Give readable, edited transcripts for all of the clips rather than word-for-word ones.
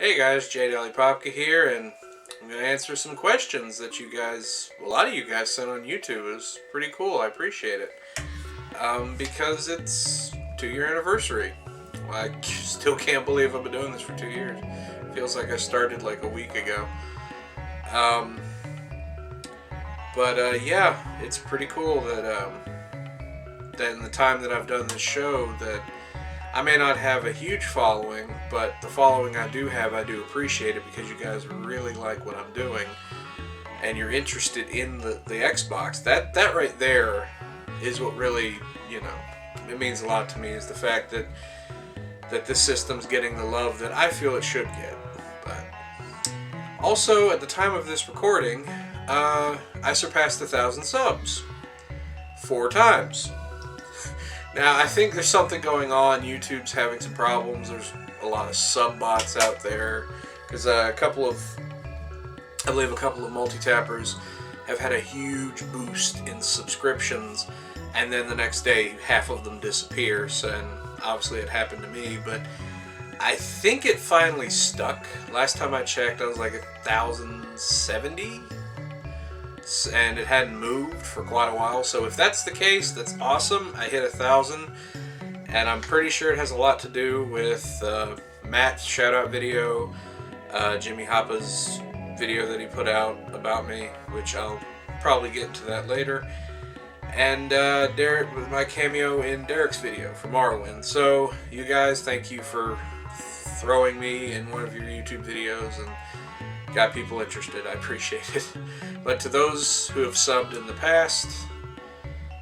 Hey guys, Jay Deli Popka here, and I'm going to answer some questions that a lot of you guys sent on YouTube. It was pretty cool, I appreciate it. Because it's 2-year anniversary. I still can't believe I've been doing this for 2 years. Feels like I started like a week ago. Yeah, it's pretty cool that in the time that I've done this show that I may not have a huge following, but the following I do have, I do appreciate it because you guys really like what I'm doing and you're interested in the Xbox. That right there is what really, it means a lot to me, is the fact that this system's getting the love that I feel it should get. But also, at the time of this recording, I surpassed 1,000 subs 4 times. Now, I think there's something going on. YouTube's having some problems. There's a lot of sub bots out there. Because I believe a couple of multi-tappers have had a huge boost in subscriptions. And then the next day, half of them disappear. And obviously it happened to me. But I think it finally stuck. Last time I checked, I was like 1,070. And it hadn't moved for quite a while. So if that's the case, that's awesome. I hit 1,000, and I'm pretty sure it has a lot to do with Matt's shout out video, Jimmy Hoppa's video that he put out about me, which I'll probably get into that later, and Derek with my cameo in Derek's video for Morrowind. So you guys, thank you for throwing me in one of your YouTube videos and got people interested. I appreciate it. But to those who have subbed in the past,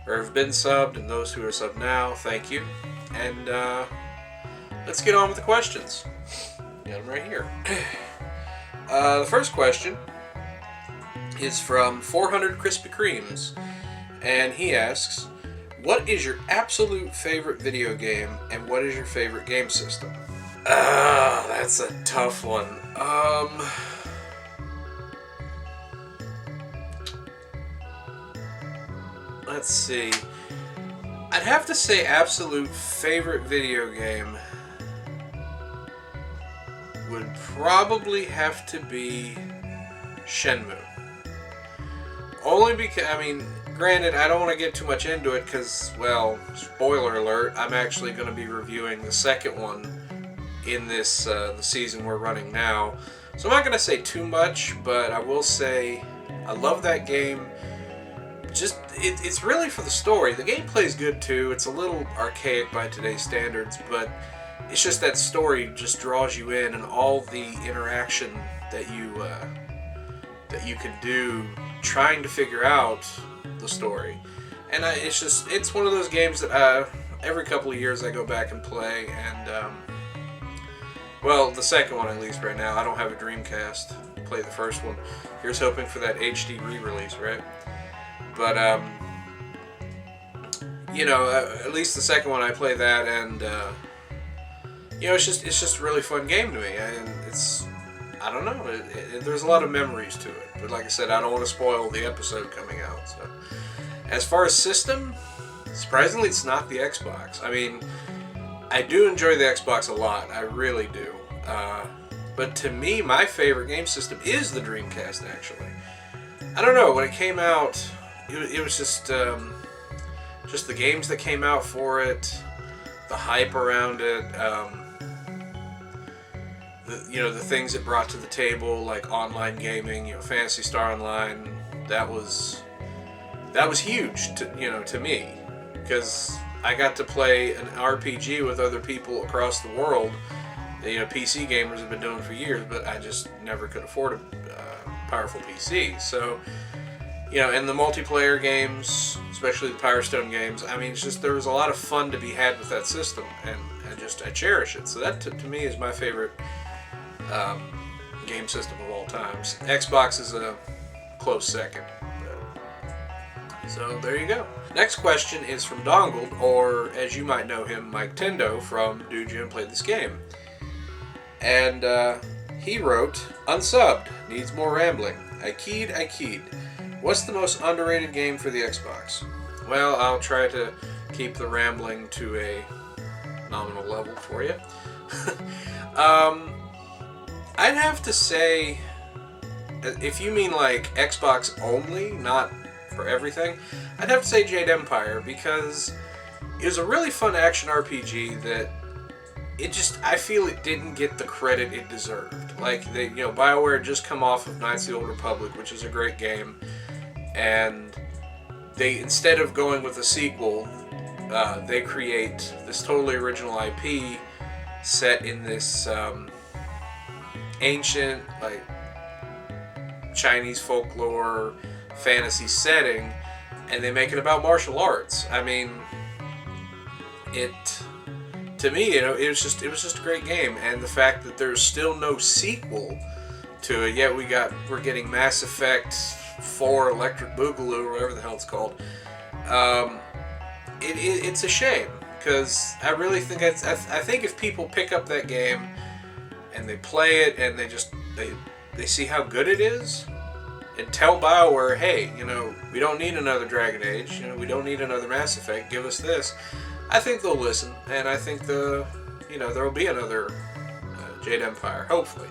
or have been subbed, and those who are subbed now, thank you. And let's get on with the questions. Got them right here. The first question is from 400 Krispy Kremes, and he asks, what is your absolute favorite video game, and what is your favorite game system? That's a tough one. Let's see. I'd have to say absolute favorite video game would probably have to be Shenmue. Only because, granted, I don't want to get too much into it because, well, spoiler alert, I'm actually going to be reviewing the second one in this the season we're running now. So I'm not going to say too much, but I will say I love that game. It's really for the story. The gameplay's good too. It's a little archaic by today's standards, but it's just that story just draws you in, and all the interaction that you can do trying to figure out the story. And it's one of those games that every couple of years I go back and play. And well, the second one at least right now. I don't have a Dreamcast. Play the first one. Here's hoping for that HD re-release, right? But, at least the second one I play that, and, it's just a really fun game to me, and I don't know, there's a lot of memories to it, but like I said, I don't want to spoil the episode coming out, so. As far as system, surprisingly, it's not the Xbox. I do enjoy the Xbox a lot, I really do, but to me, my favorite game system is the Dreamcast, actually. I don't know, when it came out, it was just the games that came out for it, the hype around it, the things it brought to the table, like online gaming, Phantasy Star Online. That was huge to me, because I got to play an RPG with other people across the world. PC gamers have been doing for years, but I just never could afford a powerful PC. So. And the multiplayer games, especially the Power Stone games, it's just, there was a lot of fun to be had with that system, and I cherish it. So that, to me, is my favorite game system of all times. Xbox is a close second. So there you go. Next question is from Dongled, or as you might know him, Mike Tendo from Dude You Haven't Played This Game. And he wrote, unsubbed, needs more rambling. I keyed. What's the most underrated game for the Xbox? Well, I'll try to keep the rambling to a nominal level for you. I'd have to say, if you mean like Xbox only, not for everything, I'd have to say Jade Empire, because it was a really fun action RPG that I feel it didn't get the credit it deserved. Like, BioWare had just come off of Knights of the Old Republic, which is a great game, and they, instead of going with a sequel, they create this totally original IP set in this ancient, like, Chinese folklore fantasy setting, and they make it about martial arts. I mean, to me, it was just a great game, and the fact that there's still no sequel to it yet. We're getting Mass Effect 4 Electric Boogaloo, or whatever the hell it's called. It's a shame, because I really think I think if people pick up that game and they play it and they see how good it is, and tell BioWare, hey, we don't need another Dragon Age, we don't need another Mass Effect, give us this, I think they'll listen, and I think there will be another Jade Empire, hopefully.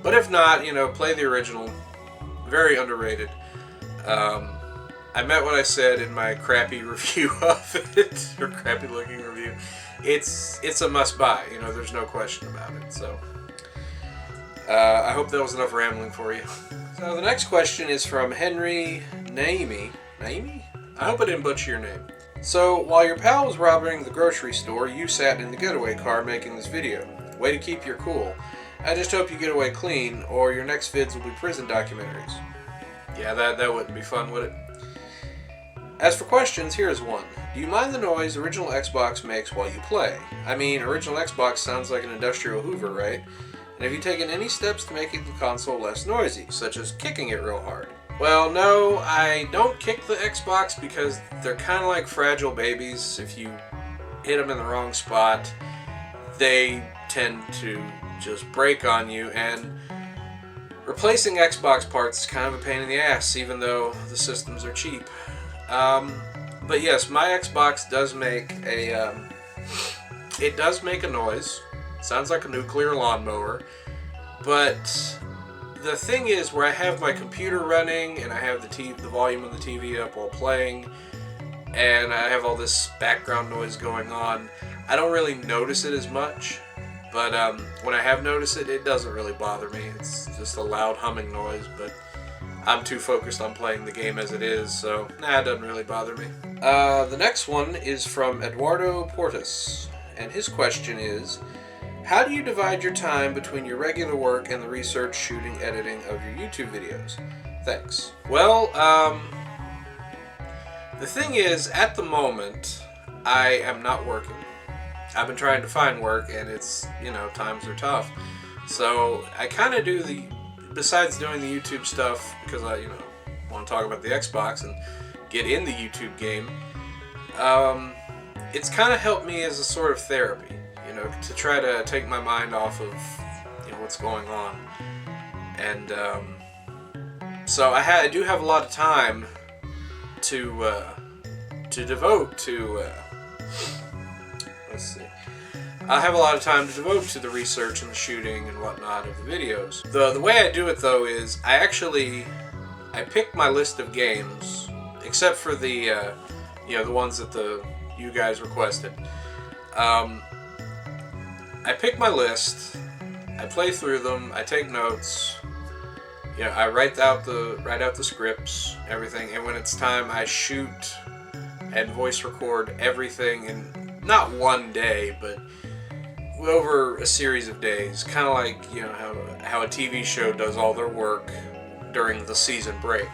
But if not, play the original. Very underrated. I meant what I said in my crappy review of it, or crappy looking review. It's a must buy, there's no question about it. So I hope that was enough rambling for you. So the next question is from Henry Naimi. Naimi? I hope I didn't butcher your name. So, while your pal was robbing the grocery store, you sat in the getaway car making this video. Way to keep your cool. I just hope you get away clean, or your next vids will be prison documentaries. Yeah, that wouldn't be fun, would it? As for questions, here's one. Do you mind the noise original Xbox makes while you play? I mean, original Xbox sounds like an industrial Hoover, right? And have you taken any steps to making the console less noisy, such as kicking it real hard? Well, no, I don't kick the Xbox because they're kind of like fragile babies. If you hit them in the wrong spot, they tend to just break on you, and replacing Xbox parts is kind of a pain in the ass, even though the systems are cheap. But yes, my Xbox does make a noise. Sounds like a nuclear lawnmower, but the thing is, where I have my computer running and I have the volume of the TV up while playing, and I have all this background noise going on, I don't really notice it as much. But when I have noticed it, it doesn't really bother me. It's just a loud humming noise, but I'm too focused on playing the game as it is, so it doesn't really bother me. The next one is from Eduardo Portas, and his question is, how do you divide your time between your regular work and the research, shooting, editing of your YouTube videos? Thanks. Well, the thing is, at the moment, I am not working. I've been trying to find work, and it's, times are tough. So I kind of do besides doing the YouTube stuff, because I, want to talk about the Xbox and get in the YouTube game, it's kind of helped me as a sort of therapy, to try to take my mind off of, what's going on. And so I do have a lot of time to devote to, let's see. I have a lot of time to devote to the research and the shooting and whatnot of the videos. The way I do it, though, is I pick my list of games, except for the ones that you guys requested. I pick my list, I play through them, I take notes, I write out the scripts, everything, and when it's time, I shoot and voice record everything in not one day, but over a series of days, kind of like how a TV show does all their work during the season break.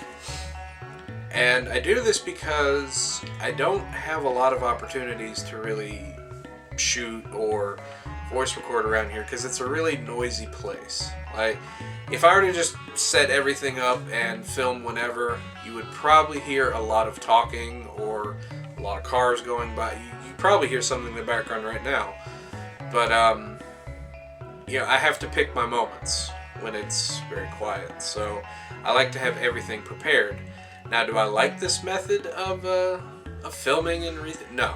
And I do this because I don't have a lot of opportunities to really shoot or voice record around here, because it's a really noisy place. Like, if I were to just set everything up and film whenever, you would probably hear a lot of talking or a lot of cars going by. You probably hear something in the background right now. But, I have to pick my moments when it's very quiet. So I like to have everything prepared. Now, do I like this method of filming and everything? No.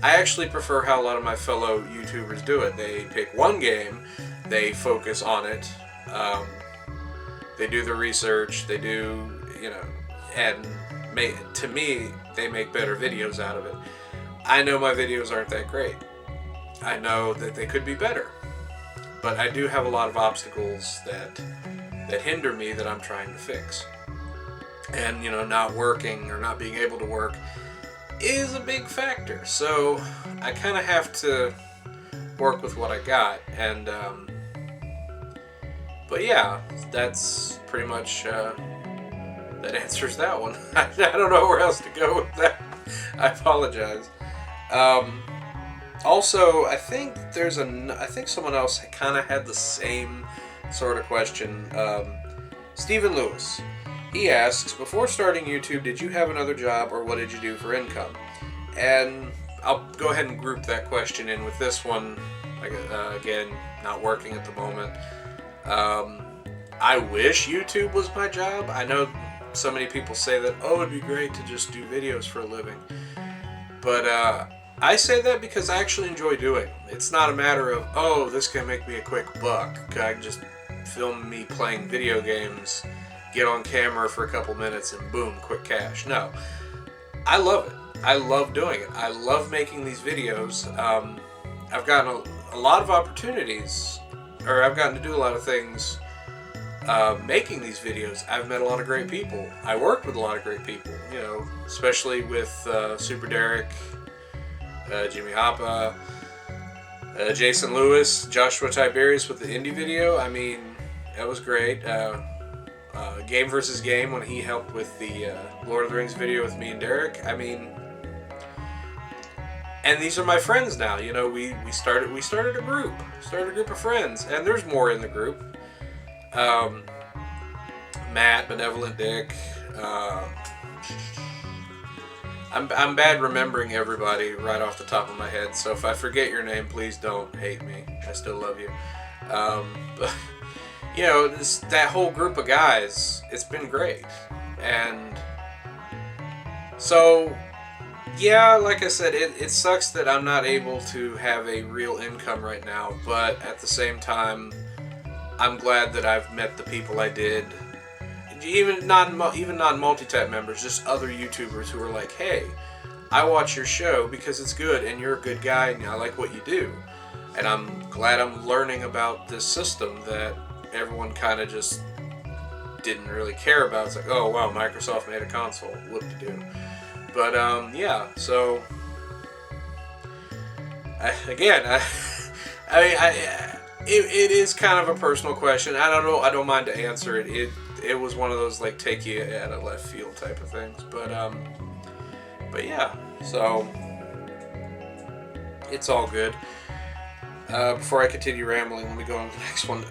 I actually prefer how a lot of my fellow YouTubers do it. They pick one game, They focus on it. They do the research. They do, and to me, they make better videos out of it. I know my videos aren't that great. I know that they could be better. But I do have a lot of obstacles that hinder me that I'm trying to fix. And, not working or not being able to work is a big factor. So I kind of have to work with what I got. And, but yeah, that's pretty much, that answers that one. I don't know where else to go with that. I apologize. Also, I think someone else kind of had the same sort of question. Stephen Lewis. He asks, before starting YouTube, did you have another job or what did you do for income? And I'll go ahead and group that question in with this one. Again, not working at the moment. I wish YouTube was my job. I know so many people say that, it'd be great to just do videos for a living. But I say that because I actually enjoy doing it. It's not a matter of, this can make me a quick buck. I can just film me playing video games, get on camera for a couple minutes, and boom, quick cash. No. I love it. I love doing it. I love making these videos. I've gotten a lot of opportunities, or I've gotten to do a lot of things making these videos. I've met a lot of great people. I worked with a lot of great people, especially with Super Derek, Jimmy Hoppa, Jason Lewis, Joshua Tiberius with the indie video. I mean, that was great. Game versus Game when he helped with the Lord of the Rings video with me and Derek. I mean, and these are my friends now. We started a group of friends, and there's more in the group. Matt, Benevolent Dick. I'm bad remembering everybody right off the top of my head, so if I forget your name, please don't hate me. I still love you. But that whole group of guys, it's been great. And so, yeah, like I said, it sucks that I'm not able to have a real income right now, but at the same time, I'm glad that I've met the people I did. Even non-multi-tap members, just other YouTubers who are like, hey, I watch your show because it's good and you're a good guy and I like what you do. And I'm glad I'm learning about this system that everyone kind of just didn't really care about. It's like, oh wow, Microsoft made a console, whoop-de-doo. But yeah, so it is kind of a personal question. I don't know. I don't mind to answer it. It was one of those like take you out of left field type of things. But yeah. So it's all good. Before I continue rambling, let me go on to the next one.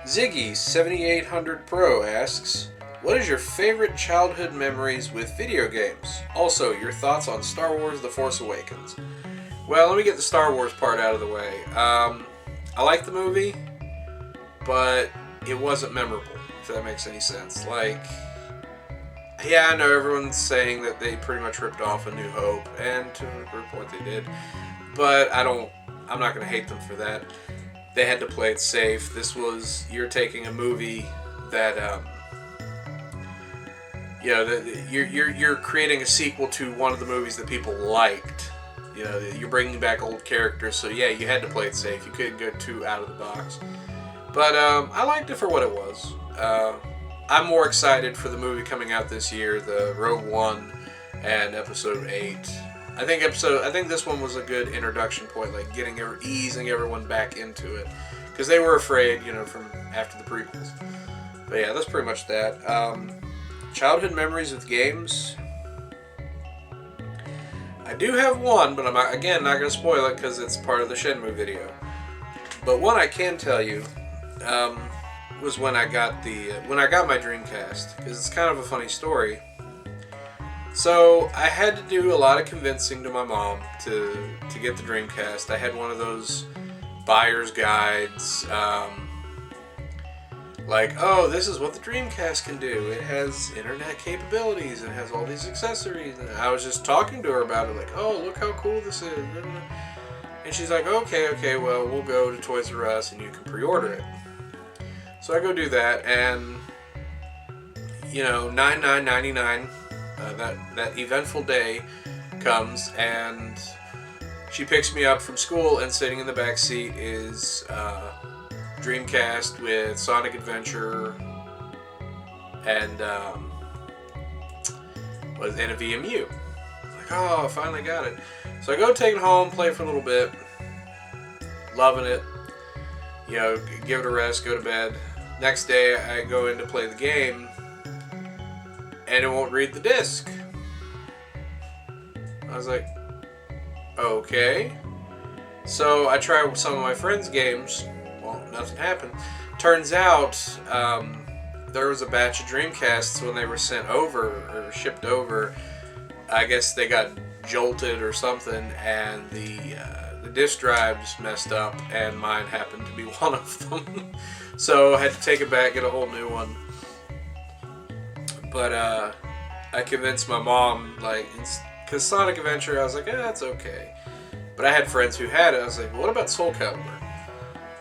Ziggy7800 Pro asks, what is your favorite childhood memories with video games? Also, your thoughts on Star Wars The Force Awakens. Well, let me get the Star Wars part out of the way. I like the movie, but it wasn't memorable, if that makes any sense. Like, yeah, I know everyone's saying that they pretty much ripped off A New Hope, and to a group what they did, but I'm not going to hate them for that. They had to play it safe. You're taking a movie that, you're creating a sequel to one of the movies that people liked. You're bringing back old characters, so yeah, you had to play it safe. You couldn't go too out of the box. But I liked it for what it was. I'm more excited for the movie coming out this year, the Rogue One and Episode 8. I think this one was a good introduction point, like easing everyone back into it, because they were afraid, from after the prequels. But yeah, that's pretty much that. Childhood memories with games. I do have one, but I'm not going to spoil it because it's part of the Shenmue video. But one I can tell you was when I got my Dreamcast, because it's kind of a funny story. So I had to do a lot of convincing to my mom to get the Dreamcast. I had one of those buyer's guides, like, oh, this is what the Dreamcast can do. It has internet capabilities and it has all these accessories. And I was just talking to her about it, like, oh, look how cool this is. And she's like, okay, well, we'll go to Toys R Us and you can pre-order it. So I go do that, and $99.99, that eventful day comes, and she picks me up from school, and sitting in the back seat is Dreamcast with Sonic Adventure and a VMU. I'm like, oh, I finally got it. So I go take it home, play it for a little bit, loving it. Give it a rest, go to bed. Next day, I go in to play the game, and it won't read the disc. I was like, okay. So I tried some of my friends' games. Well, nothing happened. Turns out there was a batch of Dreamcasts when they were sent over or shipped over. I guess they got jolted or something, and the disk drives messed up, and mine happened to be one of them. So I had to take it back, get a whole new one. But I convinced my mom, because Sonic Adventure, I was like, it's okay. But I had friends who had it. I was like, what about Soul Calibur?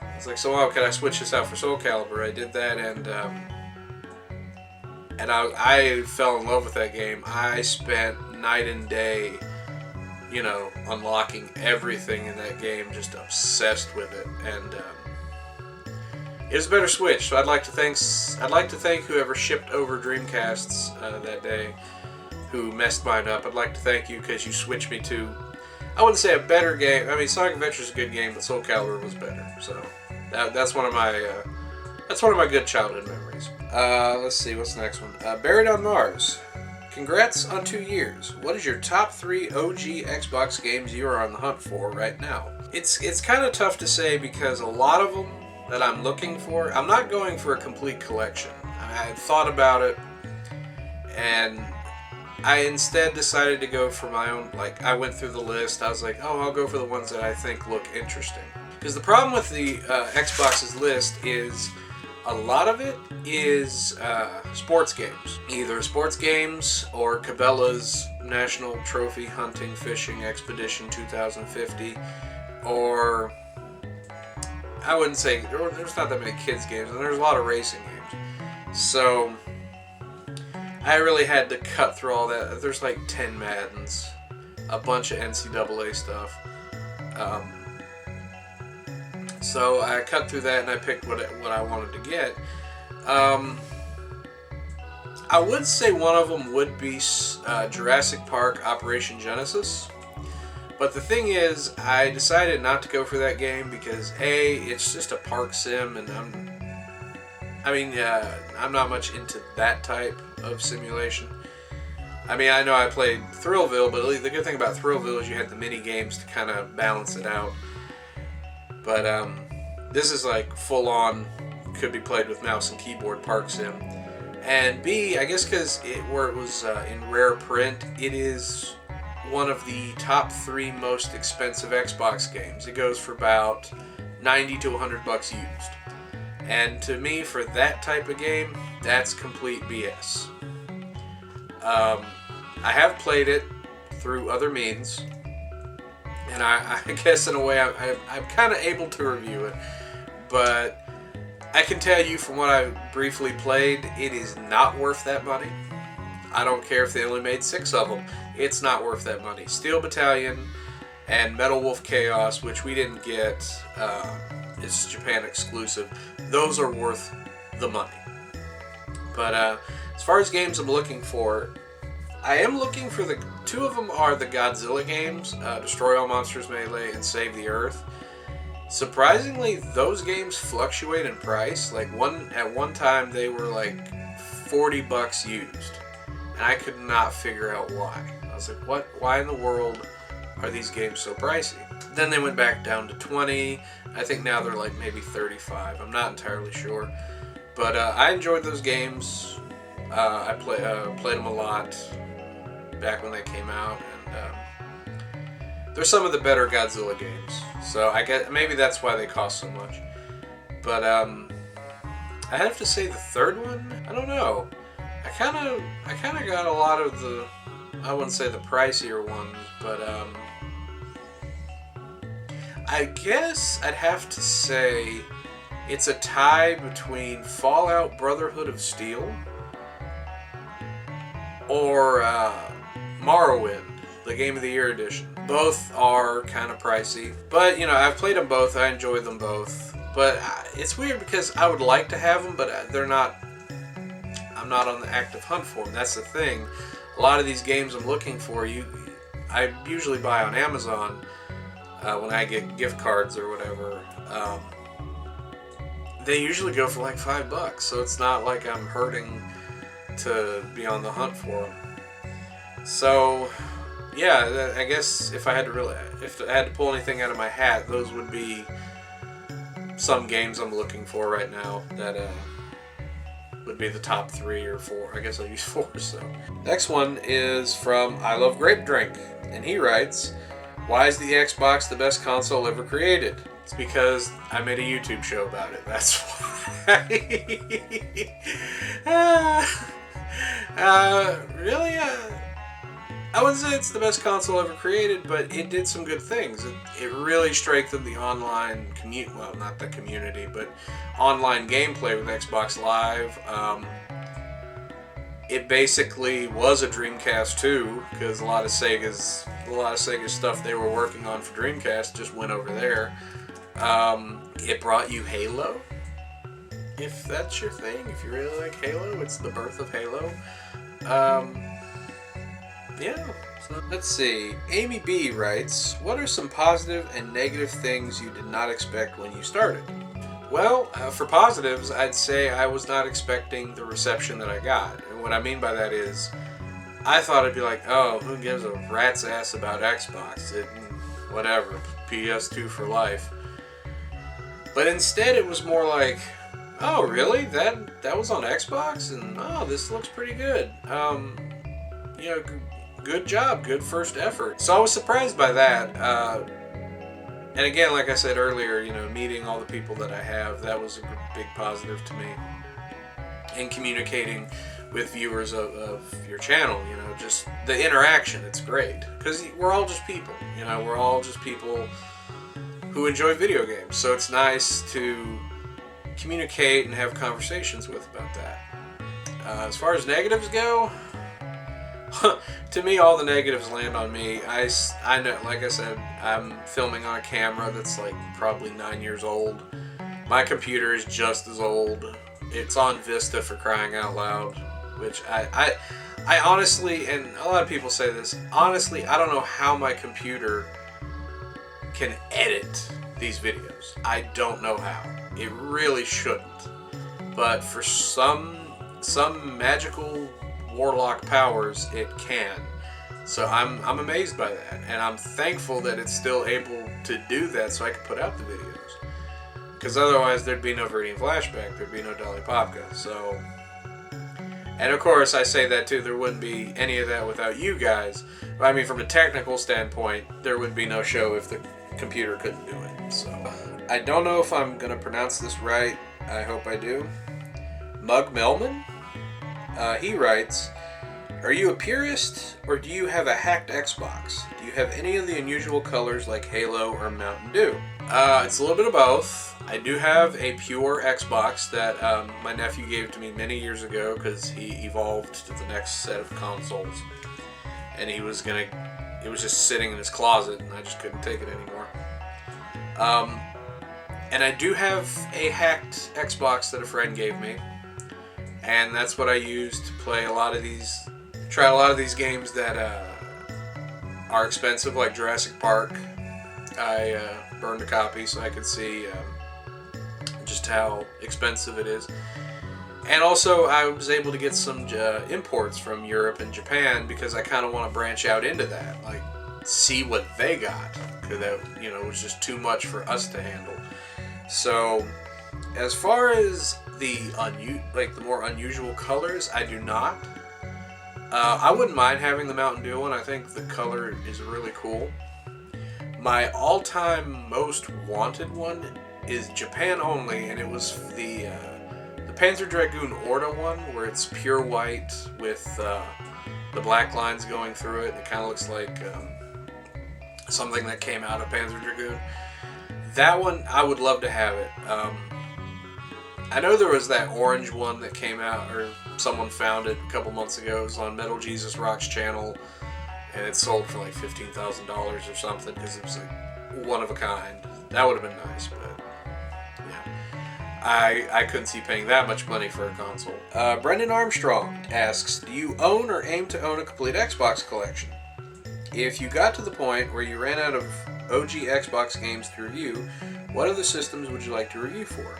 I was like, so can I switch this out for Soul Calibur? I did that, and I fell in love with that game. I spent night and day, unlocking everything in that game, just obsessed with it, and it was a better Switch. So I'd like to thank whoever shipped over Dreamcasts that day, who messed mine up. I'd like to thank you, because you switched me to, I wouldn't say a better game. I mean, Sonic Adventure is a good game, but Soul Calibur was better. So that's one of my good childhood memories. Let's see, what's the next one? Buried on Mars. Congrats on 2 years. What is your top 3 OG Xbox games you are on the hunt for right now? It's kind of tough to say, because a lot of them that I'm looking for, I'm not going for a complete collection. I thought about it, and I instead decided to go for my own, I went through the list. I was like, I'll go for the ones that I think look interesting. Because the problem with the Xbox's list is a lot of it is sports games. Either sports games or Cabela's National Trophy Hunting Fishing Expedition 2050, or I wouldn't say, there's not that many kids games, and there's a lot of racing games. So I really had to cut through all that. There's 10 Maddens, a bunch of NCAA stuff. So I cut through that, and I picked what I wanted to get. I would say one of them would be Jurassic Park Operation Genesis. But the thing is, I decided not to go for that game because it's just a park sim, and I'm not much into that type of simulation. I mean, I know I played Thrillville, but the good thing about Thrillville is you had the mini games to kind of balance it out. But this is full on, could be played with mouse and keyboard park sim. And B, I guess because it was in rare print, it is one of the top 3 most expensive Xbox games. It goes for about $90 to $100 used. And to me, for that type of game, that's complete BS. I have played it through other means, and I guess in a way I'm kind of able to review it, but I can tell you from what I briefly played, it is not worth that money. I don't care if they only made 6 of them. It's not worth that money. Steel Battalion and Metal Wolf Chaos, which we didn't get, it's Japan exclusive. Those are worth the money. But as far as games I'm looking for, I am looking for 2 of them are the Godzilla games, Destroy All Monsters Melee and Save the Earth. Surprisingly, those games fluctuate in price. At one time they were $40 used, and I could not figure out why. I was like, what? Why in the world are these games so pricey? Then they went back down to 20. I think now they're maybe 35. I'm not entirely sure, but I enjoyed those games. I played them a lot back when they came out, and they're some of the better Godzilla games. So I guess maybe that's why they cost so much. But I have to say the third one, I don't know. I kind of got a lot of the, I wouldn't say the pricier ones, but I guess I'd have to say it's a tie between Fallout Brotherhood of Steel or Morrowind, the Game of the Year edition. Both are kind of pricey, but you know, I've played them both. I enjoy them both. But it's weird because I would like to have them, but they're not. I'm not on the active hunt for them. That's the thing. A lot of these games I'm looking for, I usually buy on Amazon when I get gift cards or whatever. They usually go for like $5, so it's not like I'm hurting to be on the hunt for them. So, yeah, I guess if I had to pull anything out of my hat, those would be some games I'm looking for right now that would be the top 3 or 4. I guess I'll use 4. So, next one is from I Love Grape Drink, and he writes, "Why is the Xbox the best console ever created?" It's because I made a YouTube show about it. That's why. Really? I wouldn't say it's the best console ever created, but it did some good things. It really strengthened the online well, not the community, but online gameplay with Xbox Live. It basically was a Dreamcast 2, because a lot of Sega's stuff they were working on for Dreamcast just went over there. It brought you Halo, if that's your thing. If you really like Halo, it's the birth of Halo. Yeah, so let's see. Amy B writes, "What are some positive and negative things you did not expect when you started?" Well, for positives, I'd say I was not expecting the reception that I got. And what I mean by that is, I thought it'd be like, oh, who gives a rat's ass about Xbox? Whatever, PS2 for life. But instead it was more like, oh, really? That was on Xbox? And, oh, this looks pretty good. You know, good job, good first effort. So I was surprised by that. And again, like I said earlier, you know, meeting all the people that I have, that was a big positive to me. And communicating with viewers of your channel, you know, just the interaction, it's great. Because we're all just people, you know, we're all just people who enjoy video games. So it's nice to communicate and have conversations with about that. As far as negatives go, to me, all the negatives land on me. I know, like I said, I'm filming on a camera that's like probably 9 years old. My computer is just as old. It's on Vista, for crying out loud, which I honestly, and a lot of people say this, honestly, I don't know how my computer can edit these videos. I don't know how. It really shouldn't. But for some magical warlock powers, it can. So I'm amazed by that, and I'm thankful that it's still able to do that, so I can put out the videos. Because otherwise, there'd be no Viridian Flashback, there'd be no Dolly Popka. So, and of course, I say that too. There wouldn't be any of that without you guys. But I mean, from a technical standpoint, there would be no show if the computer couldn't do it. So, I don't know if I'm gonna pronounce this right. I hope I do. Mug Melman. He writes, "Are you a purist, or do you have a hacked Xbox? Do you have any of the unusual colors like Halo or Mountain Dew?" It's a little bit of both. I do have a pure Xbox that my nephew gave to me many years ago because he evolved to the next set of consoles. And it was just sitting in his closet, and I just couldn't take it anymore. And I do have a hacked Xbox that a friend gave me. And that's what I use to play try a lot of these games that are expensive, like Jurassic Park. I burned a copy so I could see just how expensive it is. And also, I was able to get some imports from Europe and Japan because I kind of want to branch out into that, like see what they got, because that, you know, was just too much for us to handle. So, as far as the more unusual colors, I do not. I wouldn't mind having the Mountain Dew one. I think the color is really cool. My all-time most wanted one is Japan only, and it was the Panzer Dragoon Orta one, where it's pure white with the black lines going through it. It kind of looks like something that came out of Panzer Dragoon. That one, I would love to have it. I know there was that orange one that came out, or someone found it a couple months ago. It was on Metal Jesus Rock's channel, and it sold for like $15,000 or something because it was like one of a kind. That would have been nice, but yeah. I couldn't see paying that much money for a console. Brendan Armstrong asks, do you own or aim to own a complete Xbox collection? If you got to the point where you ran out of OG Xbox games to review, what other systems would you like to review for?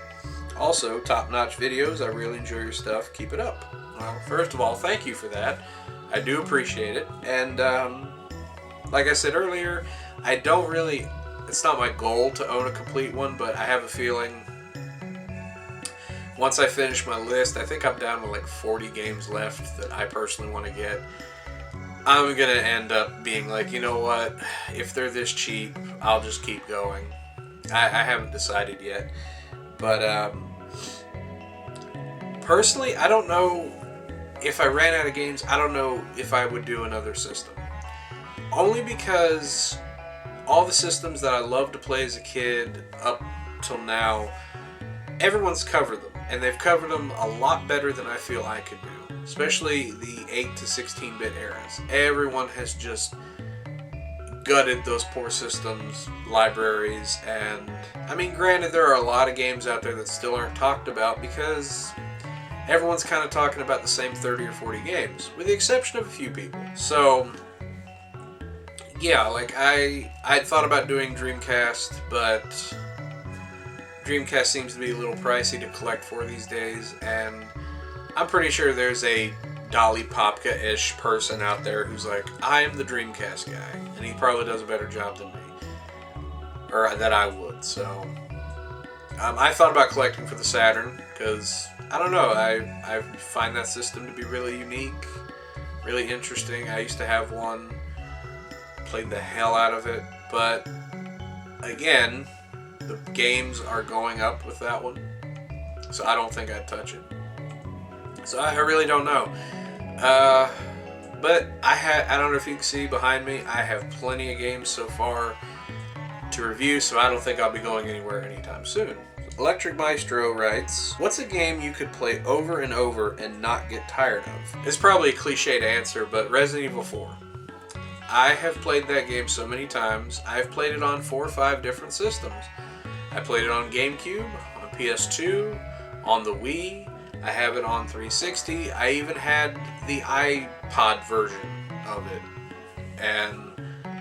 Also, top-notch videos. I really enjoy your stuff. Keep it up. Well, first of all, thank you for that. I do appreciate it. And like I said earlier, I don't really... It's not my goal to own a complete one, but I have a feeling once I finish my list, I think I'm down to like 40 games left that I personally want to get. I'm going to end up being like, you know what? If they're this cheap, I'll just keep going. I haven't decided yet. But personally, I don't know if I ran out of games. I don't know if I would do another system. Only because all the systems that I loved to play as a kid up till now, everyone's covered them. And they've covered them a lot better than I feel I could do. Especially the 8 to 16-bit eras. Everyone has just gutted those poor systems, libraries, and I mean, granted, there are a lot of games out there that still aren't talked about because everyone's kind of talking about the same 30 or 40 games, with the exception of a few people. So yeah, like I thought about doing Dreamcast, but Dreamcast seems to be a little pricey to collect for these days, and I'm pretty sure there's a Dolly Popka-ish person out there who's like, I am the Dreamcast guy, and he probably does a better job than me, or that I would. So I thought about collecting for the Saturn because I don't know, I find that system to be really unique, really interesting. I used to have one, played the hell out of it, but again, the games are going up with that one, so I don't think I'd touch it. So I really don't know. But I don't know if you can see behind me, I have plenty of games so far to review, so I don't think I'll be going anywhere anytime soon. Electric Maestro writes, what's a game you could play over and over and not get tired of? It's probably a cliche to answer, but Resident Evil 4. I have played that game so many times. I've played it on 4 or 5 different systems. I played it on GameCube, on PS2, on the Wii. I have it on 360. I even had the iPod version of it and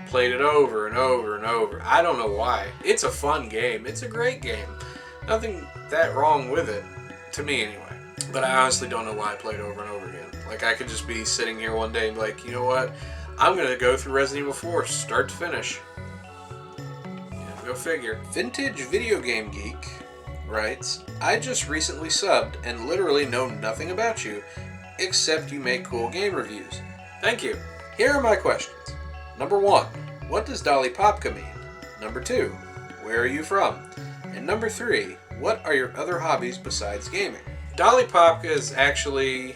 played it over and over and over. I don't know why. It's a fun game. It's a great game. Nothing that wrong with it, to me anyway. But I honestly don't know why I played it over and over again. Like, I could just be sitting here one day and be like, you know what? I'm going to go through Resident Evil 4 start to finish. Yeah, go figure. Vintage Video Game Geek writes, I just recently subbed and literally know nothing about you, except you make cool game reviews. Thank you. Here are my questions. Number 1, what does Dolly Popka mean? Number 2, where are you from? And number 3, what are your other hobbies besides gaming? Dolly Popka is actually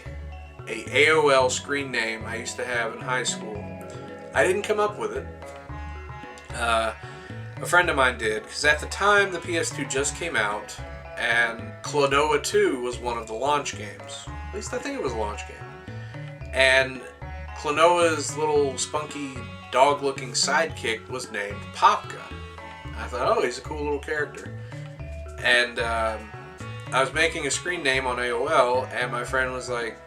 a AOL screen name I used to have in high school. I didn't come up with it. A friend of mine did, because at the time the PS2 just came out, and Klonoa 2 was one of the launch games. At least I think it was a launch game. And Klonoa's little spunky dog-looking sidekick was named Popka. I thought, oh, he's a cool little character. And I was making a screen name on AOL, and my friend was like,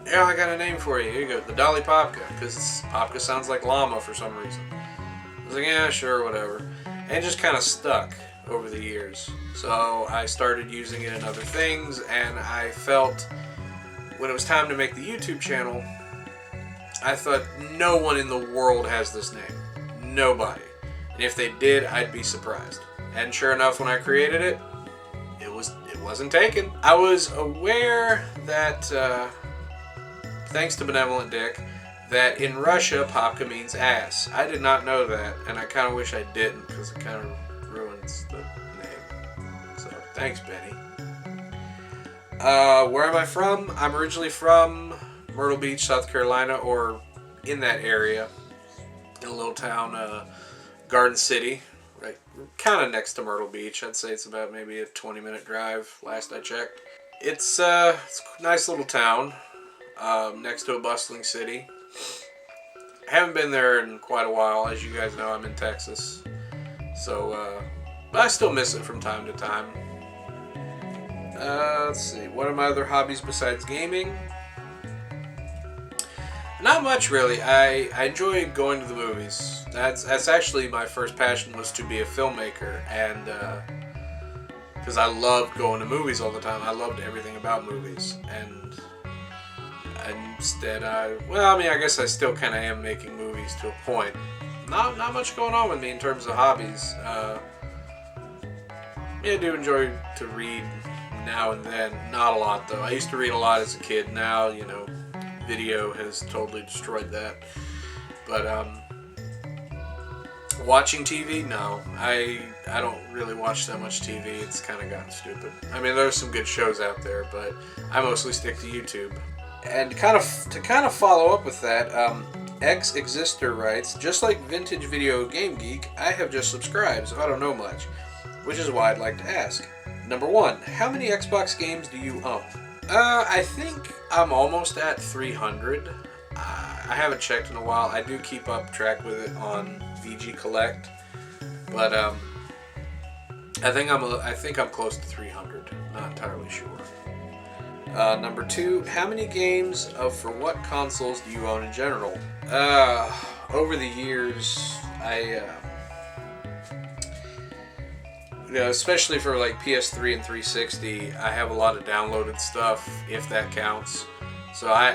yeah, I got a name for you. Here you go, the Dolly Popka, because Popka sounds like llama for some reason. I was like, yeah, sure, whatever. And it just kind of stuck over the years. So I started using it in other things, and I felt when it was time to make the YouTube channel, I thought no one in the world has this name. Nobody. And if they did, I'd be surprised. And sure enough, when I created it, it wasn't taken. I was aware that, thanks to Benevolent Dick, that in Russia, Popka means ass. I did not know that, and I kind of wish I didn't, because it kind of ruins the name. So, thanks, Benny. Where am I from? I'm originally from Myrtle Beach, South Carolina, or in that area, in a little town, Garden City, right, kind of next to Myrtle Beach. I'd say it's about maybe a 20-minute drive, last I checked. It's a nice little town next to a bustling city. I haven't been there in quite a while. As you guys know, I'm in Texas. So, but I still miss it from time to time. Let's see. What are my other hobbies besides gaming? Not much, really. I enjoy going to the movies. That's actually my first passion, was to be a filmmaker, and because I loved going to movies all the time. I loved everything about movies, and instead I guess I still kind of am making movies to a point. Not much going on with me in terms of hobbies. I do enjoy to read now and then. Not a lot, though. I used to read a lot as a kid. Now, video has totally destroyed that. But watching TV, no. I don't really watch that much TV. It's kind of gotten stupid. I mean, there's some good shows out there, but I mostly stick to YouTube. And to kind of follow up with that, Exister writes, just like Vintage Video Game Geek, I have just subscribed, so I don't know much, which is why I'd like to ask. Number 1, how many Xbox games do you own? I think I'm almost at 300. I haven't checked in a while. I do keep up track with it on VG Collect, but I think I'm close to 300. Not entirely sure. Number 2, how many games for what consoles do you own in general? Over the years, especially for like PS3 and 360, I have a lot of downloaded stuff, if that counts. So I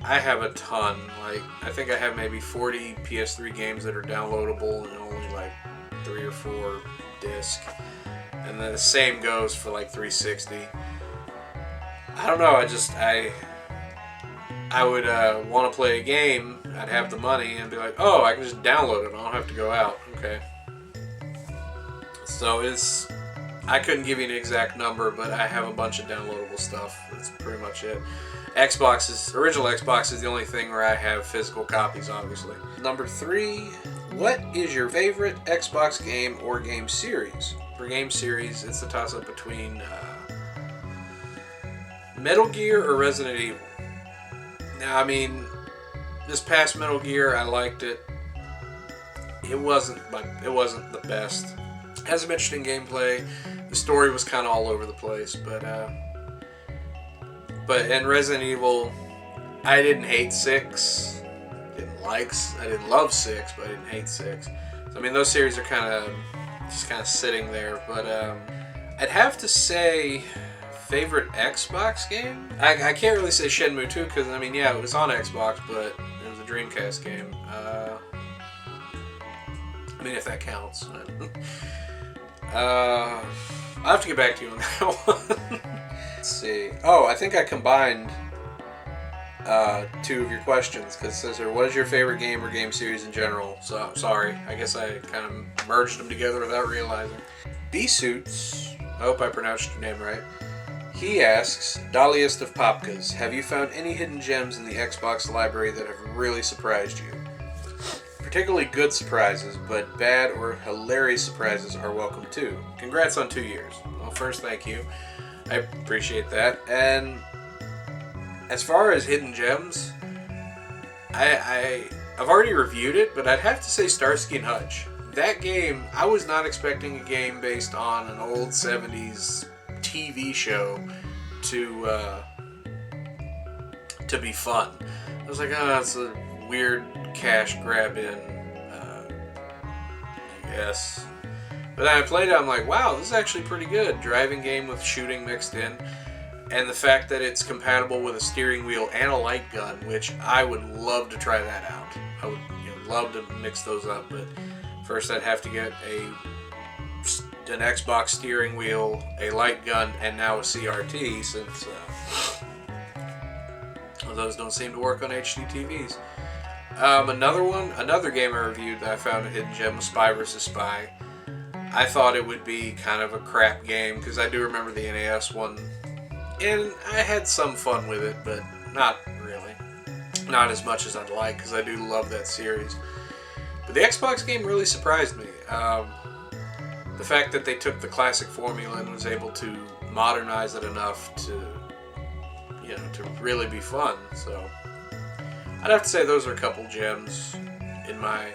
have a ton. Like, I think I have maybe 40 PS3 games that are downloadable and only like 3 or 4 discs. And then the same goes for like 360. I don't know. I would want to play a game. I'd have the money and be like, oh, I can just download it. I don't have to go out. Okay. So I couldn't give you an exact number, but I have a bunch of downloadable stuff. That's pretty much it. Original Xbox is the only thing where I have physical copies, obviously. Number 3, what is your favorite Xbox game or game series? For game series, it's a toss-up between Metal Gear or Resident Evil. Now, I mean, this past Metal Gear, I liked it. It wasn't the best. It had some interesting gameplay. The story was kind of all over the place, but in Resident Evil, I didn't hate 6. I didn't love 6, but I didn't hate 6. So, I mean, those series are kind of sitting there. But I'd have to say, favorite Xbox game? I can't really say Shenmue 2 because, I mean, yeah, it was on Xbox, but it was a Dreamcast game. I mean, if that counts. I'll have to get back to you on that one. Let's see. Oh, I think I combined 2 of your questions, because it says here, what is your favorite game or game series in general? So, sorry. I guess I kind of merged them together without realizing. B-Suits, I hope I pronounced your name right. He asks, Dolliest of Popkas, have you found any hidden gems in the Xbox library that have really surprised you? Particularly good surprises, but bad or hilarious surprises are welcome too. Congrats on 2 years. Well, first, thank you. I appreciate that. And as far as hidden gems, I've already reviewed it, but I'd have to say Starsky and Hutch. That game, I was not expecting a game based on an old 70s TV show to be fun. I was like, oh, it's a weird cash grab in, I guess. But then I played it, I'm like, wow, this is actually pretty good. Driving game with shooting mixed in. And the fact that it's compatible with a steering wheel and a light gun, which I would love to try that out. I would love to mix those up, but first I'd have to get an Xbox steering wheel, a light gun, and now a CRT, since those don't seem to work on HD TVs. Another game I reviewed that I found a hidden gem was Spy vs. Spy. I thought it would be kind of a crap game, because I do remember the NES one, and I had some fun with it, but not really. Not as much as I'd like, because I do love that series. But the Xbox game really surprised me. the fact that they took the classic formula and was able to modernize it enough to, to really be fun. So I'd have to say those are a couple gems in my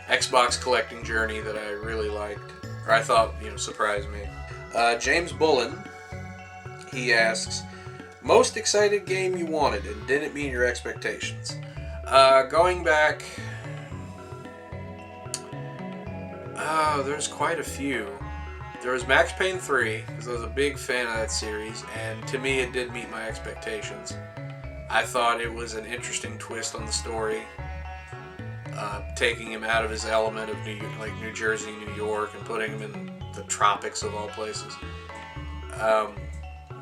Xbox collecting journey that I really liked, or I thought, surprised me. James Bullen, he asks, most excited game you wanted and didn't meet your expectations. Going back, there's quite a few. There was Max Payne 3, because I was a big fan of that series, and to me it did meet my expectations. I thought it was an interesting twist on the story, taking him out of his element of New Jersey, New York, and putting him in the tropics of all places,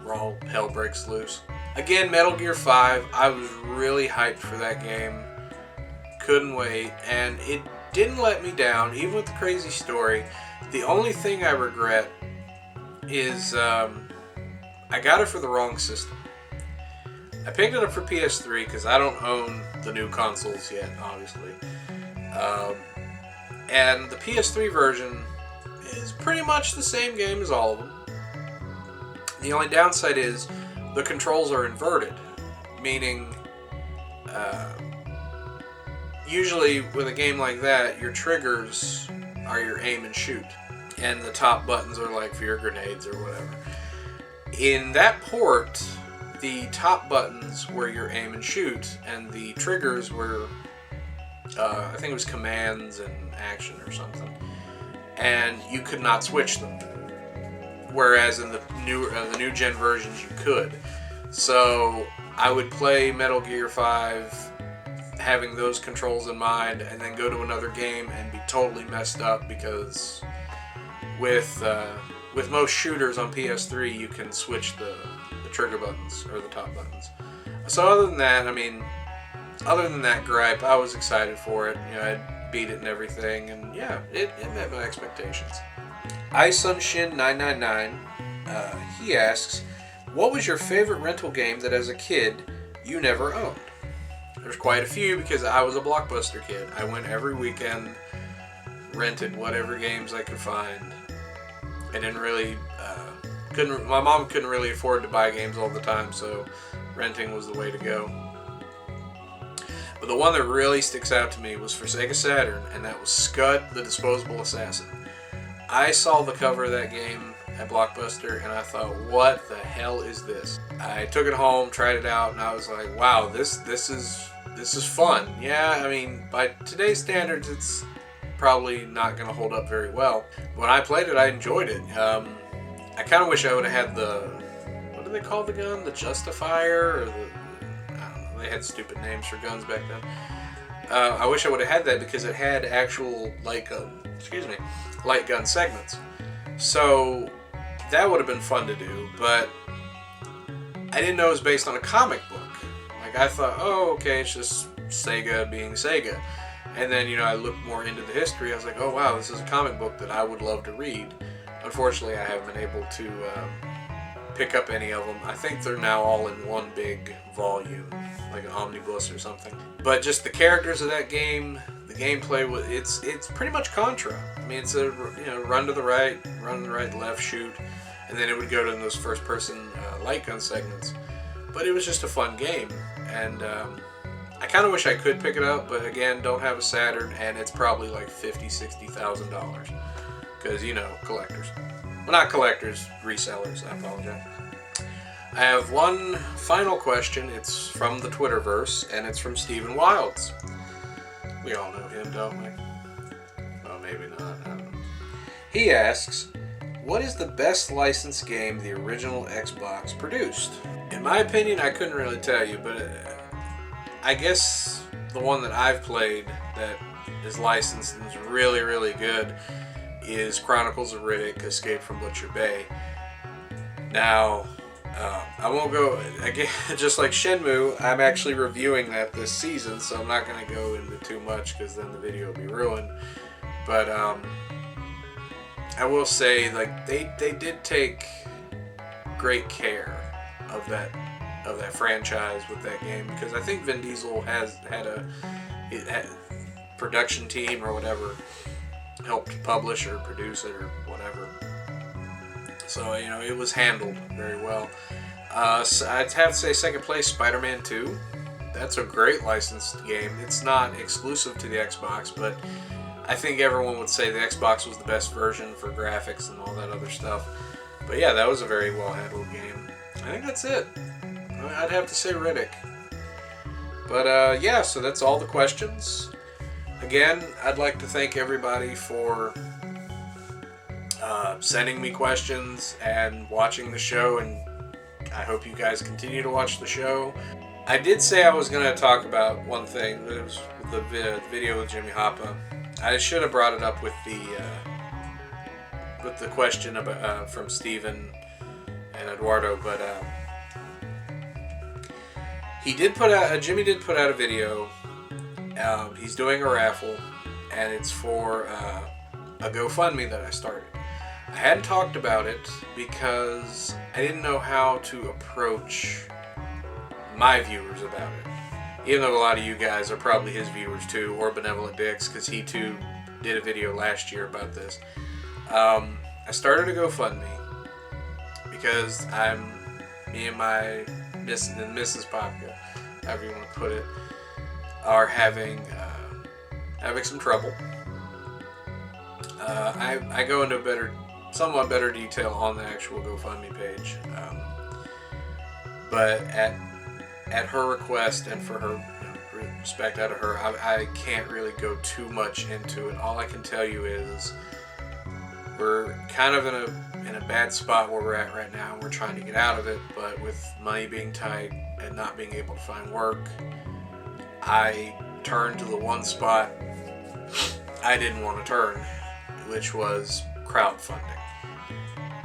where all hell breaks loose. Again, Metal Gear 5, I was really hyped for that game. Couldn't wait, and it didn't let me down, even with the crazy story. The only thing I regret is I got it for the wrong system. I picked it up for PS3 because I don't own the new consoles yet, obviously. And the PS3 version is pretty much the same game as all of them. The only downside is the controls are inverted, meaning usually with a game like that, your triggers are your aim and shoot, and the top buttons are like for your grenades or whatever. In that port, the top buttons were your aim and shoot, and the triggers were, I think it was commands and action or something, and you could not switch them. Whereas in the new gen versions, you could. So I would play Metal Gear 5 having those controls in mind, and then go to another game and be totally messed up, because with most shooters on PS3, you can switch the trigger buttons or the top buttons. So other than that gripe, I was excited for it. I beat it and everything, and yeah, it met my expectations. iSunshin999, he asks, what was your favorite rental game that as a kid you never owned? There's quite a few, because I was a Blockbuster kid. I went every weekend, rented whatever games I could find. I didn't really, my mom couldn't really afford to buy games all the time, so renting was the way to go. But the one that really sticks out to me was for Sega Saturn, and that was Scud, the Disposable Assassin. I saw the cover of that game at Blockbuster, and I thought, what the hell is this? I took it home, tried it out, and I was like, wow, this is fun. Yeah, I mean, by today's standards, it's probably not going to hold up very well. When I played it, I enjoyed it. I kind of wish I would have had the, what do they call the gun? The Justifier? Or the, I don't know, they had stupid names for guns back then. I wish I would have had that, because it had actual light gun segments. So that would have been fun to do, but I didn't know it was based on a comic book. Like, I thought, oh, okay, it's just Sega being Sega. And then, I looked more into the history. I was like, oh, wow, this is a comic book that I would love to read. Unfortunately, I haven't been able to pick up any of them. I think they're now all in one big volume, like an omnibus or something. But just the characters of that game, the gameplay, it's pretty much Contra. I mean, it's a run to the right, left, shoot, and then it would go to those first-person light gun segments. But it was just a fun game, and I kind of wish I could pick it up, but again, don't have a Saturn, and it's probably like $50,000-$60,000, because collectors. Well, not collectors, resellers. I apologize. I have one final question. It's from the Twitterverse, and it's from Stephen Wilds. We all know him, don't we? Well, maybe not. I don't know. He asks, what is the best licensed game the original Xbox produced? In my opinion, I couldn't really tell you, but I guess the one that I've played that is licensed and is really, really good is Chronicles of Riddick: Escape from Butcher Bay. Now, I won't go, again, just like Shenmue, I'm actually reviewing that this season, so I'm not going to go into too much, because then the video will be ruined. But I will say, like, they did take great care of that franchise with that game, because I think Vin Diesel had a production team or whatever helped publish or produce it or whatever. So, you know, it was handled very well. So I'd have to say second place, Spider-Man 2. That's a great licensed game. It's not exclusive to the Xbox, but I think everyone would say the Xbox was the best version for graphics and all that other stuff. But yeah, that was a very well handled game. I think that's it. I'd have to say Riddick. But yeah, so that's all the questions. Again, I'd like to thank everybody for sending me questions and watching the show, and I hope you guys continue to watch the show. I did say I was going to talk about one thing, but it was the video with Jimmy Hoppa. I should have brought it up with the question about from Steven and Eduardo, but Jimmy did put out a video. He's doing a raffle, and it's for a GoFundMe that I started. I hadn't talked about it because I didn't know how to approach my viewers about it. Even though a lot of you guys are probably his viewers too, or Benevolent Dicks, because he too did a video last year about this. I started a GoFundMe because me and my Mrs. Popka, however you want to put it, are having some trouble. I go into somewhat better detail on the actual GoFundMe page, but at her request and for her respect out of her, I can't really go too much into it. All I can tell you is we're kind of in a bad spot where we're at right now. We're trying to get out of it, but with money being tight and not being able to find work, I turned to the one spot I didn't want to turn, which was crowdfunding.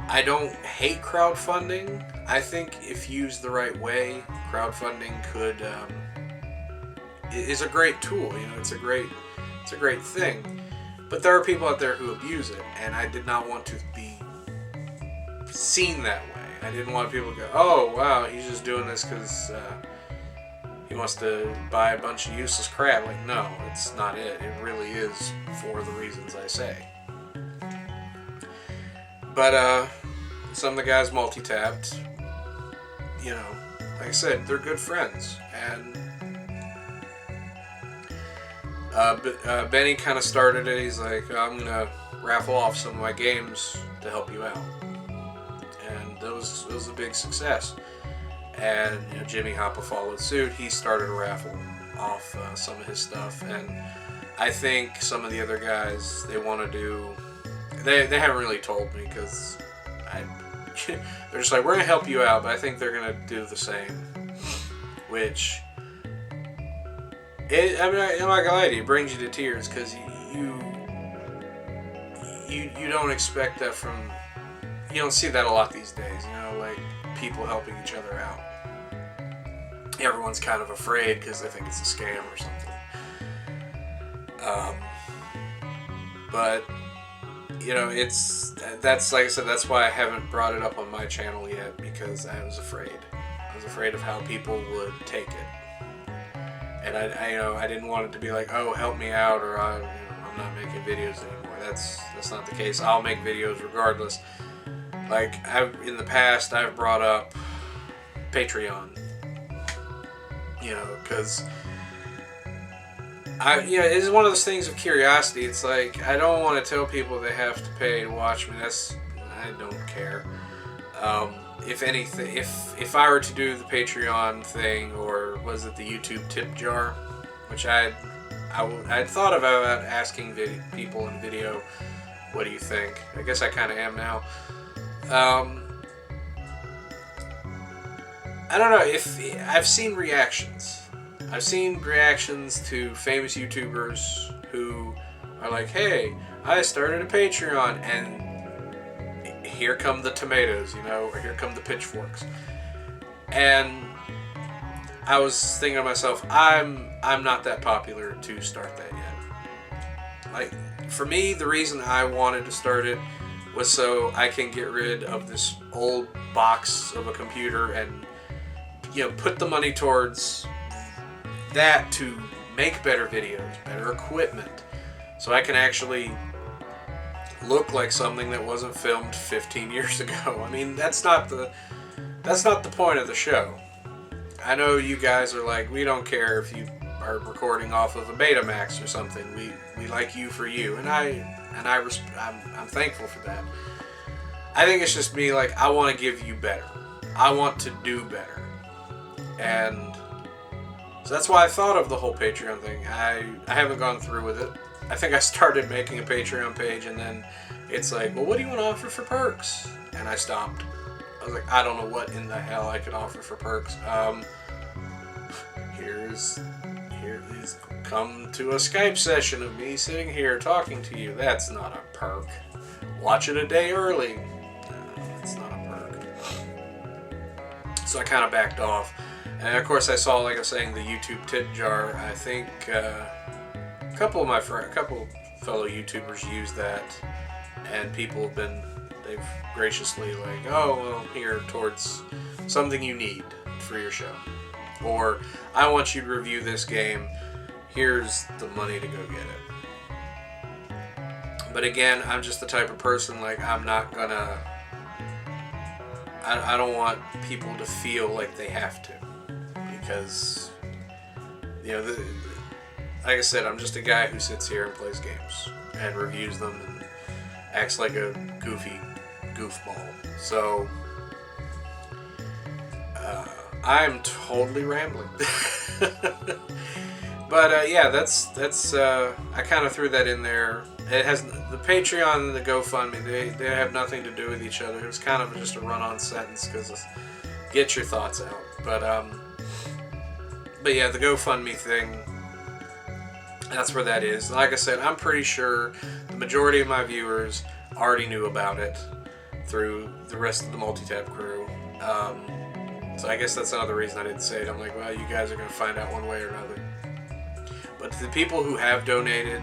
I don't hate crowdfunding. I think if used the right way, crowdfunding is a great tool. You know, it's a great thing. But there are people out there who abuse it, and I did not want to be seen that way. I didn't want people to go, "Oh, wow, he's just doing this because he wants to buy a bunch of useless crap." Like, no, it's not it. It really is for the reasons I say. But some of the guys multi-tapped. You know, like I said, they're good friends, and Benny kind of started it. He's like, "I'm gonna raffle off some of my games to help you out," and it was a big success. And you know, Jimmy Hoppa followed suit. He started a raffle off some of his stuff, and I think some of the other guys they want to do. They haven't really told me because they're just like, "We're gonna help you out," but I think they're gonna do the same, which. I'm not gonna lie to you, it brings you to tears because you don't expect that from. You don't see that a lot these days, you know, like people helping each other out. Everyone's kind of afraid because they think it's a scam or something. But you know, that's like I said, that's why I haven't brought it up on my channel yet, because I was afraid. I was afraid of how people would take it. And I didn't want it to be like, "Oh, help me out," or I'm not making videos anymore. That's not the case. I'll make videos regardless. Like in the past, I've brought up Patreon. You know, because it's one of those things of curiosity. It's like I don't want to tell people they have to pay to watch me. I don't care. If anything, if I were to do the Patreon thing, or was it the YouTube tip jar, which I'd thought about asking people in video, what do you think? I guess I kind of am now. I don't know if I've seen reactions. I've seen reactions to famous YouTubers who are like, "Hey, I started a Patreon," and here come the tomatoes, you know, or here come the pitchforks. And I was thinking to myself, I'm not that popular to start that yet. Like, for me, the reason I wanted to start it was so I can get rid of this old box of a computer and, you know, put the money towards that to make better videos, better equipment, so I can actually look like something that wasn't filmed 15 years ago. I mean, that's not the point of the show. I know you guys are like, we don't care if you are recording off of a Betamax or something. We like you for you, and I'm thankful for that. I think it's just me, like, I want to give you better. I want to do better. And so that's why I thought of the whole Patreon thing. I haven't gone through with it. I think I started making a Patreon page, and then it's like, well, what do you want to offer for perks? And I stopped. I was like, I don't know what in the hell I could offer for perks. Here's come to a Skype session of me sitting here talking to you. That's not a perk. Watch it a day early. No, that's not a perk. So I kind of backed off. And of course I saw, like I was saying, the YouTube tip jar. I think a couple fellow YouTubers use that, and people have they've graciously like, oh, well, here towards something you need for your show. Or, I want you to review this game, here's the money to go get it. But again, I'm just the type of person, like, I'm not gonna, I don't want people to feel like they have to. Because, you know, like I said, I'm just a guy who sits here and plays games and reviews them and acts like a goofy goofball. So, I'm totally rambling. But yeah, that's I kind of threw that in there. It has the Patreon and the GoFundMe. They have nothing to do with each other. It was kind of just a run-on sentence because get your thoughts out. But yeah, the GoFundMe thing. That's where that is. Like I said, I'm pretty sure the majority of my viewers already knew about it through the rest of the Multitab crew. So I guess that's another reason I didn't say it. I'm like, well, you guys are going to find out one way or another. But to the people who have donated,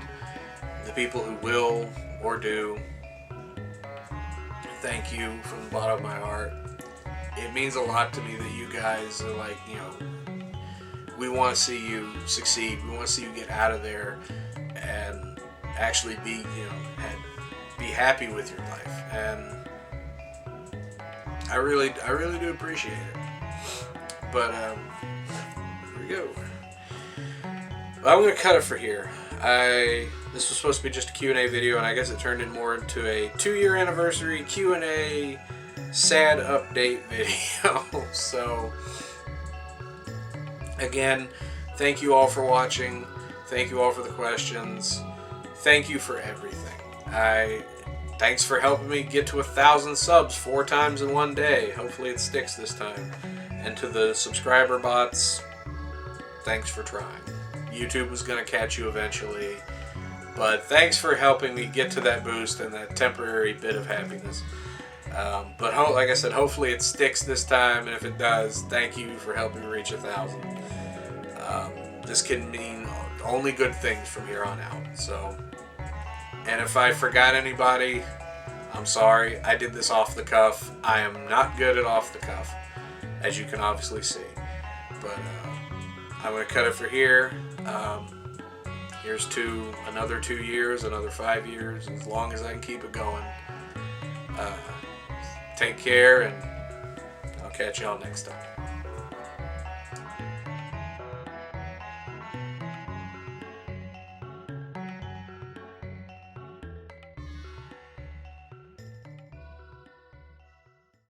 the people who will or do, thank you from the bottom of my heart. It means a lot to me that you guys are like, you know, we want to see you succeed. We want to see you get out of there and actually be, you know, be happy with your life. And I really do appreciate it. But here we go. Well, I'm gonna cut it for here. This was supposed to be just a Q&A video, and I guess it turned in more into a 2-year anniversary Q&A sad update video. So again, thank you all for watching. Thank you all for the questions. Thank you for everything. Thanks for helping me get to 1,000 subs 4 times in one day. Hopefully it sticks this time. And to the subscriber bots, thanks for trying. YouTube was going to catch you eventually. But thanks for helping me get to that boost and that temporary bit of happiness. But like I said, hopefully it sticks this time. And if it does, thank you for helping me reach 1,000. This can mean only good things from here on out. So, and if I forgot anybody, I'm sorry. I did this off the cuff. I am not good at off the cuff, as you can obviously see. But I'm going to cut it for here. Here's to another 2 years, another 5 years, as long as I can keep it going. Take care, and I'll catch y'all next time.